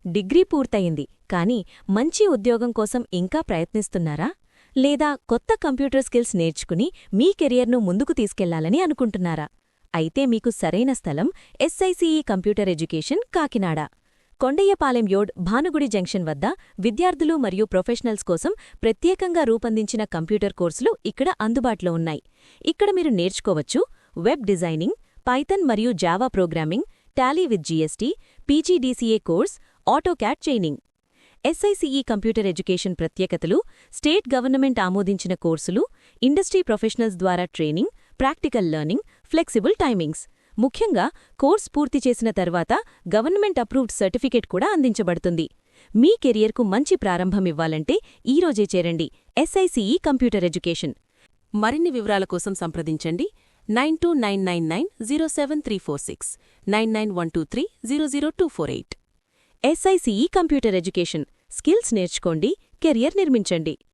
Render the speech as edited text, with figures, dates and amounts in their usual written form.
Degree పూర్తయింది, కానీ మంచి ఉద్యోగం కోసం ఇంకా ప్రయత్నిస్తున్నారా? లేదా కొత్త కంప్యూటర్ స్కిల్స్ నేర్చుకుని మీ కెరియర్ను ముందుకు తీసుకెళ్లాలని అనుకుంటున్నారా? అయితే మీకు సరైన స్థలం SICE computer education, Kakinada. Kondayyapalem road, Bhanugudi junction వద్ద విద్యార్థులు మరియు ప్రొఫెషనల్స్ కోసం ప్రత్యేకంగా రూపొందించిన కంప్యూటర్ కోర్సులు ఇక్కడ అందుబాటులో ఉన్నాయి. ఇక్కడ మీరు నేర్చుకోవచ్చు వెబ్ డిజైనింగ్, పైథాన్ మరియు Java programming, Tally with GST, PGDCA course, AutoCAD training. SICE computer education ప్రత్యేకతలు: స్టేట్ గవర్నమెంట్ ఆమోదించిన కోర్సులు, ఇండస్ట్రీ ప్రొఫెషనల్స్ ద్వారా training, practical learning, flexible timings. ముఖ్యంగా కోర్స్ పూర్తి చేసిన తర్వాత గవర్నమెంట్ అప్రూవ్డ్ సర్టిఫికేట్ కూడా అందించబడుతుంది. మీ కెరియర్కు మంచి ప్రారంభమివ్వాలంటే ఈరోజే చేరండి ఎస్ఐసిఈ కంప్యూటర్ ఎడ్యుకేషన్. మరిన్ని వివరాల కోసం సంప్రదించండి 9299907346, 9912300248. ఎస్ఐసిఈ కంప్యూటర్ ఎడ్యుకేషన్. స్కిల్స్ నేర్చుకోండి, కెరియర్ నిర్మించండి.